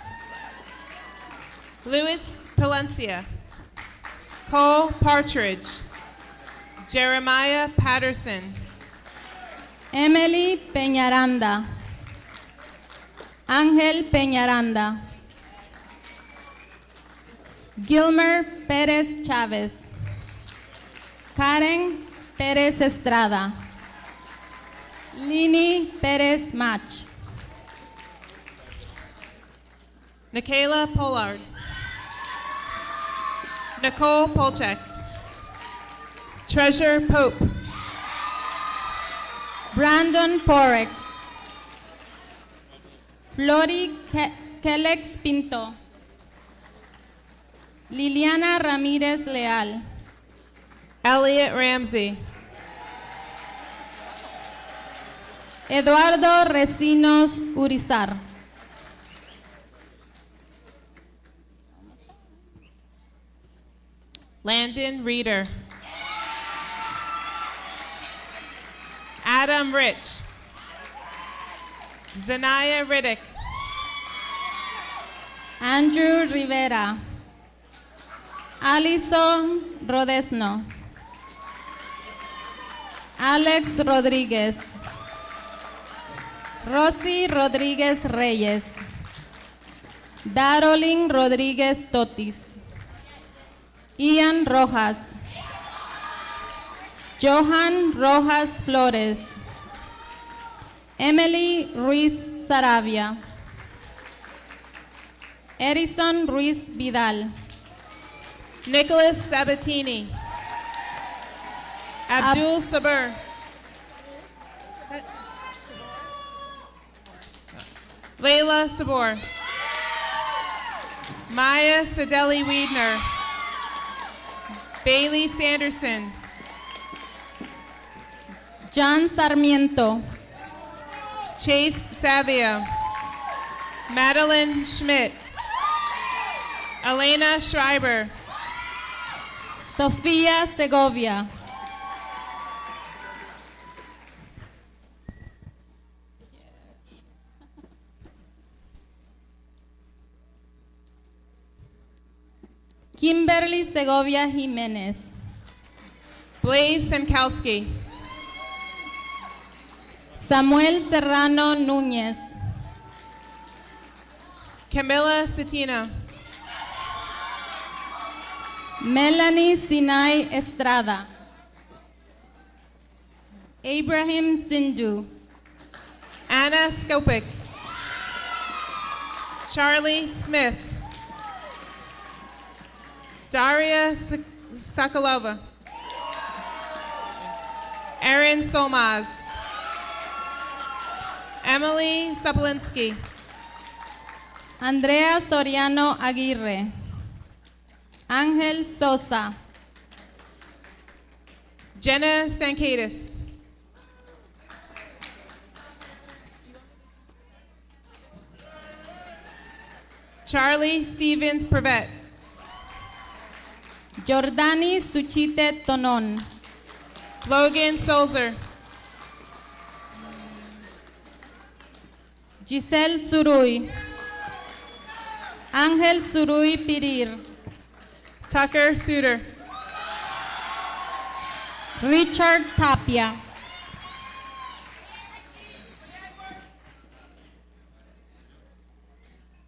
Louis Palencia, Cole Partridge, Jeremiah Patterson, Emily Peñaranda, Ángel Peñaranda, Gilmer Pérez Chávez, Karen Pérez Estrada, Lini Pérez Mach, Michaela Pollard, Nicole Polchek, Treasure Pope, Brandon Porex, Flori Kellex Pinto, Liliana Ramírez Leal, Elliot Ramsey, Eduardo Recinos Urizar, Landon Reeder, Adam Rich, Zanaya Riddick, Andrew Rivera, Alison Rodesno, Alex Rodríguez, Rosy Rodríguez Reyes, Darolyn Rodríguez Totis, Ian Rojas, Johan Rojas Flores, Emily Ruiz Saravia, Edison Ruiz Vidal, Nicholas Sabatini, Abdul Sabur, Layla Sabor, Maya Sadeli Wiedner, Bailey Sanderson, John Sarmiento, Chase Savio, Madeline Schmidt, Elena Schreiber, Sofía Segovia, Kimberly Segovia Jiménez, Blaze Sankowski, Samuel Serrano Núñez, Camila Cetino, Melanie Sinai Estrada, Abraham Sindhu, Anna Skopik, Charlie Smith, Daria Sokolova, Erin Solmaz, Emily Sopolinsky, Andrea Soriano Aguirre, Ángel Sosa, Jenna Stankadis, Charlie Stevens Prevet, Jordani Suchite Tonon, Logan Solzer, Giselle Surui, Ángel Surui Pirir, Tucker Suter, Richard Tapia,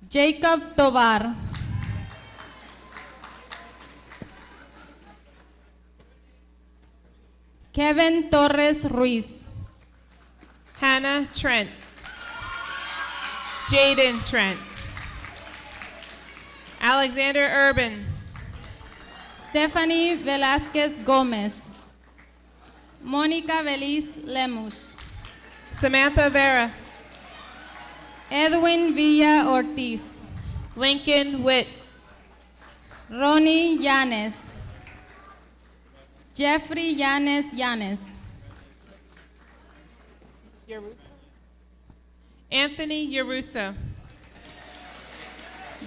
Jacob Tovar, Kevin Torres Ruiz, Hannah Trent, Jaden Trent, Alexander Urban, Stephanie Velázquez Gómez, Mónica Beliz Lemus, Samantha Vera, Edwin Villa Ortiz, Lincoln Witt, Ronnie Yanes, Jeffrey Yanes, Anthony Yaruso,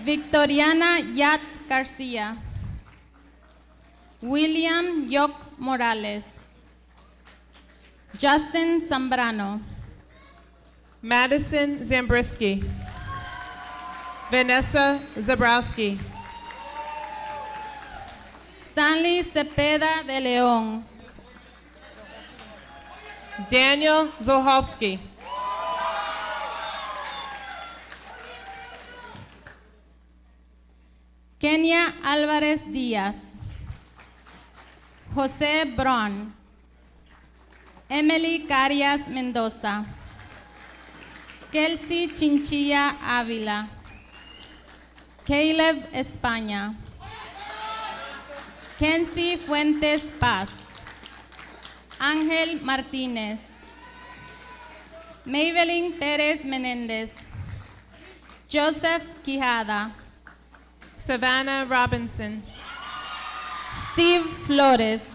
Victoriana Yat Garcia, William Yok Morales, Justin Zambrano, Madison Zambrisky, Vanessa Zabrowski, Stanley Cepeda de León, Daniel Zohovsky, Kenia Álvarez Díaz, José Braun, Emily Carias Mendoza, Kelsey Chinchilla Ávila, Caleb España, Kenzie Fuentes Paz, Ángel Martínez, Maybelline Pérez Menéndez, Joseph Quijada, Savannah Robinson, Steve Flores,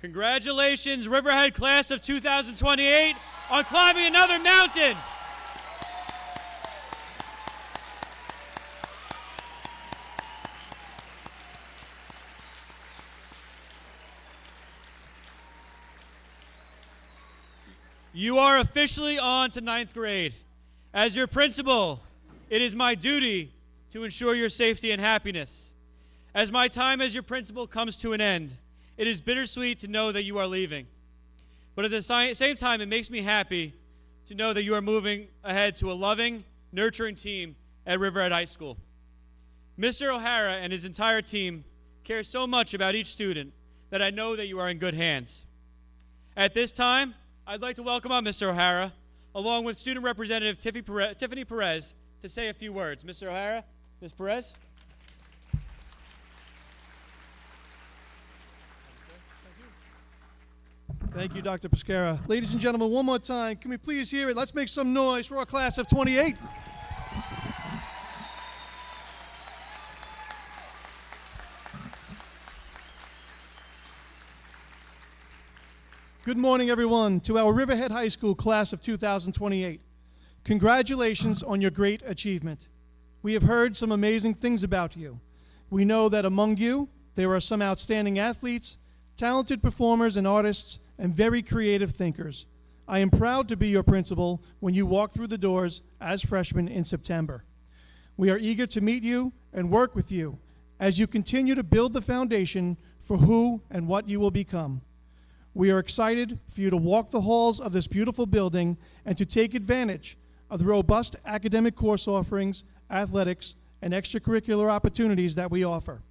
Congratulations, Riverhead class of 2028, on climbing another mountain. You are officially on to 9th grade. As your principal, it is my duty to ensure your safety and happiness. As my time as your principal comes to an end, it is bittersweet to know that you are leaving. But at the same time, it makes me happy to know that you are moving ahead to a loving, nurturing team at Riverhead High School. Mr. O'Hara and his entire team care so much about each student that I know that you are in good hands. At this time, I'd like to welcome on Mr. O'Hara, along with Student Representative Tiffany Perez, to say a few words. Mr. O'Hara, Ms. Perez. Thank you, Dr. Pescara. Ladies and gentlemen, one more time, can we please hear it? Let's make some noise for our class of 28. Good morning, everyone, to our Riverhead High School class of 2028. Congratulations on your great achievement. We have heard some amazing things about you. We know that among you, there are some outstanding athletes, talented performers and artists, and very creative thinkers. I am proud to be your principal when you walk through the doors as freshmen in September. We are eager to meet you and work with you as you continue to build the foundation for who and what you will become. We are excited for you to walk the halls of this beautiful building and to take advantage of the robust academic course offerings, athletics, and extracurricular opportunities that we offer.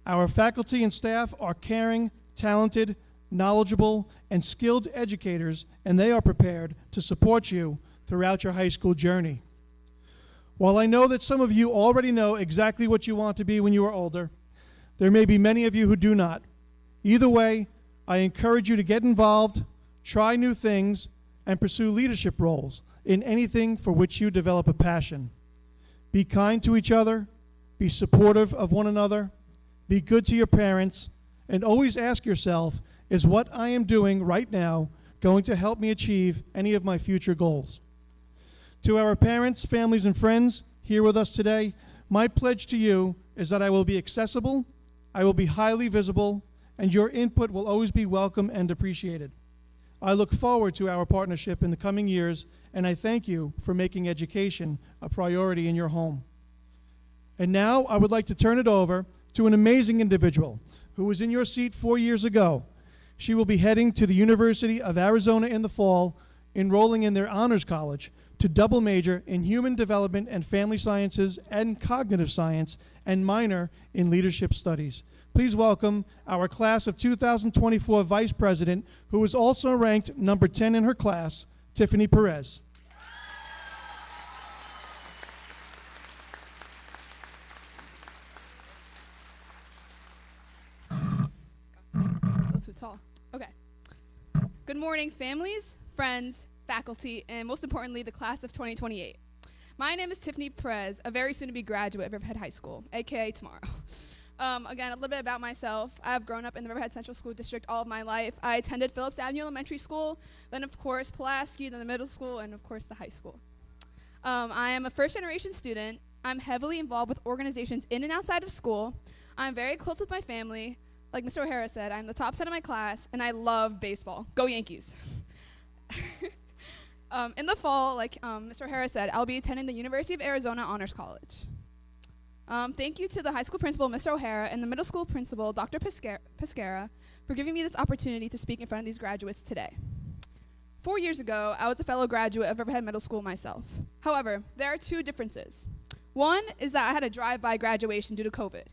Our faculty and staff are caring, talented, knowledgeable, and skilled educators, and they are prepared to support you throughout your high school journey. While I know that some of you already know exactly what you want to be when you are older, there may be many of you who do not. Either way, I encourage you to get involved, try new things, and pursue leadership roles in anything for which you develop a passion. Be kind to each other, be supportive of one another, be good to your parents, and always ask yourself, is what I am doing right now going to help me achieve any of my future goals? To our parents, families, and friends here with us today, my pledge to you is that I will be accessible, I will be highly visible, and your input will always be welcome and appreciated. I look forward to our partnership in the coming years, and I thank you for making education a priority in your home. And now I would like to turn it over to an amazing individual who was in your seat 4 years ago. She will be heading to the University of Arizona in the fall, enrolling in their honors college to double major in human development and family sciences and cognitive science and minor in leadership studies. Please welcome our class of 2024 Vice President, who is also ranked number 10 in her class, Tiffany Perez. Too tall. Okay. Good morning, families, friends, faculty, and most importantly, the class of 2028. My name is Tiffany Perez, a very soon-to-be graduate of Riverhead High School, aka tomorrow. Again, a little bit about myself. I've grown up in the Riverhead Central School District all of my life. I attended Phillips Avenue Elementary School, then of course Pulaski, then the middle school, and of course the high school. I am a first-generation student. I'm heavily involved with organizations in and outside of school. I'm very close with my family. Like Mr. O'Hara said, I'm the top son of my class, and I love baseball. Go Yankees. In the fall, like Mr. O'Hara said, I'll be attending the University of Arizona Honors College. Thank you to the high school principal, Mr. O'Hara, and the middle school principal, Dr. Pescara, for giving me this opportunity to speak in front of these graduates today. 4 years ago, I was a fellow graduate of Riverhead Middle School myself. However, there are two differences. One is that I had a drive-by graduation due to COVID.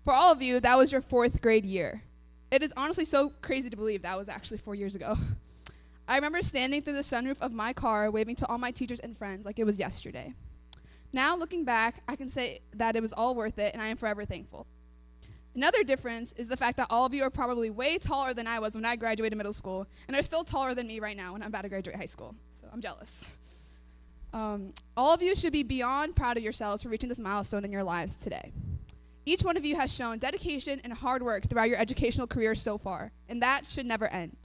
For all of you, that was your 4th grade year. It is honestly so crazy to believe that was actually 4 years ago. I remember standing through the sunroof of my car waving to all my teachers and friends like it was yesterday. Now, looking back, I can say that it was all worth it, and I am forever thankful. Another difference is the fact that all of you are probably way taller than I was when I graduated middle school, and are still taller than me right now when I'm about to graduate high school, so I'm jealous. All of you should be beyond proud of yourselves for reaching this milestone in your lives today. Each one of you has shown dedication and hard work throughout your educational career so far, and that should never end.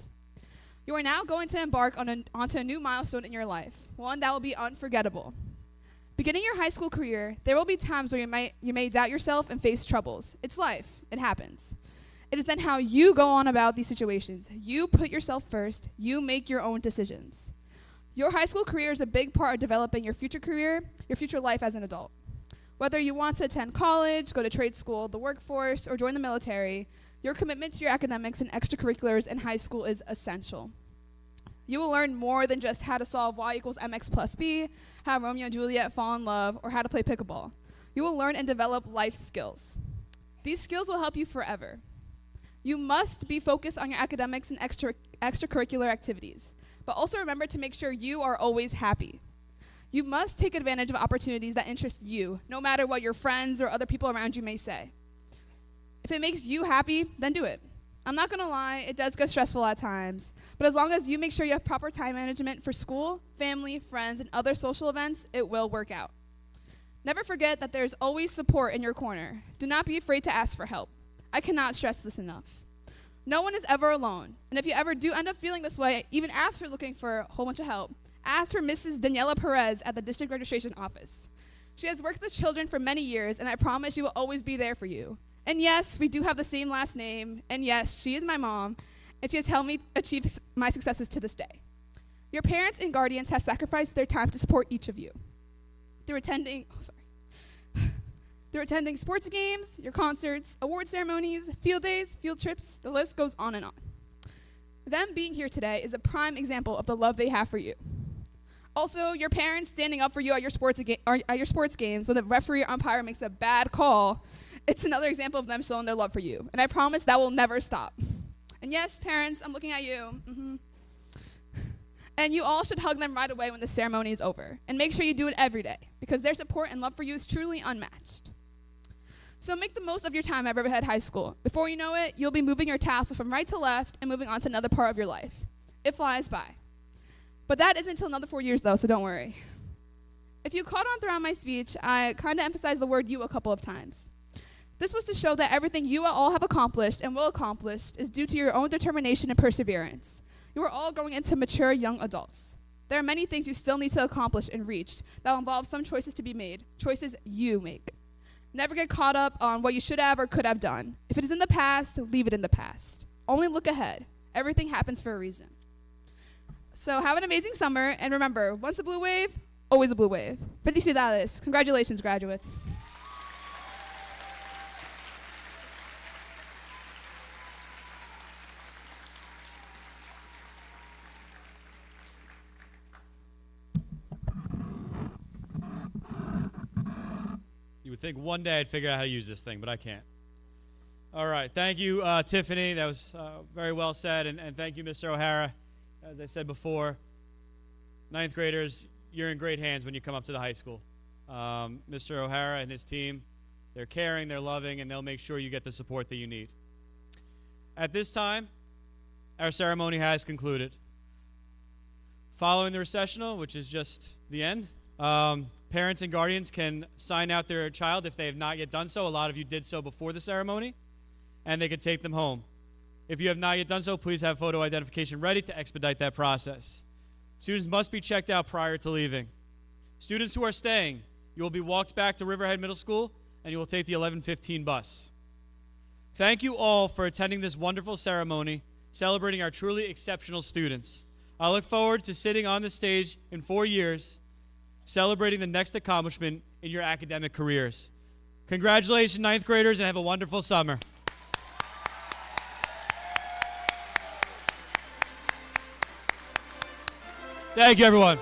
You are now going to embark onto a new milestone in your life, one that will be unforgettable. Beginning your high school career, there will be times where you may doubt yourself and face troubles. It's life. It happens. It is then how you go on about these situations. You put yourself first. You make your own decisions. Your high school career is a big part of developing your future career, your future life as an adult. Whether you want to attend college, go to trade school, the workforce, or join the military, your commitment to your academics and extracurriculars in high school is essential. You will learn more than just how to solve y equals mx plus b, how Romeo and Juliet fall in love, or how to play pickleball. You will learn and develop life skills. These skills will help you forever. You must be focused on your academics and extracurricular activities, but also remember to make sure you are always happy. You must take advantage of opportunities that interest you, no matter what your friends or other people around you may say. If it makes you happy, then do it. I'm not gonna lie, it does get stressful at times, but as long as you make sure you have proper time management for school, family, friends, and other social events, it will work out. Never forget that there's always support in your corner. Do not be afraid to ask for help. I cannot stress this enough. No one is ever alone, and if you ever do end up feeling this way, even after looking for a whole bunch of help, ask for Mrs. Daniela Perez at the district registration office. She has worked with children for many years, and I promise she will always be there for you. And yes, we do have the same last name, and yes, she is my mom, and she has helped me achieve my successes to this day. Your parents and guardians have sacrificed their time to support each of you. They're attending sports games, your concerts, award ceremonies, field days, field trips, the list goes on and on. Them being here today is a prime example of the love they have for you. Also, your parents standing up for you at your sports games when the referee or umpire makes a bad call, it's another example of them showing their love for you. And I promise that will never stop. And yes, parents, I'm looking at you. And you all should hug them right away when the ceremony is over. And make sure you do it every day, because their support and love for you is truly unmatched. So make the most of your time at Riverhead High School. Before you know it, you'll be moving your tassel from right to left and moving on to another part of your life. It flies by. But that isn't until another 4 years, though, so don't worry. If you caught on throughout my speech, I kind of emphasized the word you a couple of times. This was to show that everything you all have accomplished and will accomplish is due to your own determination and perseverance. You are all growing into mature young adults. There are many things you still need to accomplish and reach that will involve some choices to be made, choices you make. Never get caught up on what you should have or could have done. If it is in the past, leave it in the past. Only look ahead. Everything happens for a reason. So have an amazing summer, and remember, once a blue wave, always a blue wave. Felicidades. Congratulations, graduates. You would think one day I'd figure out how to use this thing, but I can't. All right. Thank you, Tiffany. That was very well said. And thank you, Mr. O'Hara. As I said before, ninth graders, you're in great hands when you come up to the high school. Mr. O'Hara and his team, they're caring, they're loving, and they'll make sure you get the support that you need. At this time, our ceremony has concluded. Following the recessional, which is just the end, parents and guardians can sign out their child if they have not yet done so. A lot of you did so before the ceremony, and they could take them home. If you have not yet done so, please have photo identification ready to expedite that process. Students must be checked out prior to leaving. Students who are staying, you will be walked back to Riverhead Middle School, and you will take the 11:15 bus. Thank you all for attending this wonderful ceremony, celebrating our truly exceptional students. I look forward to sitting on the stage in 4 years, celebrating the next accomplishment in your academic careers. Congratulations, ninth graders, and have a wonderful summer. Thank you, everyone.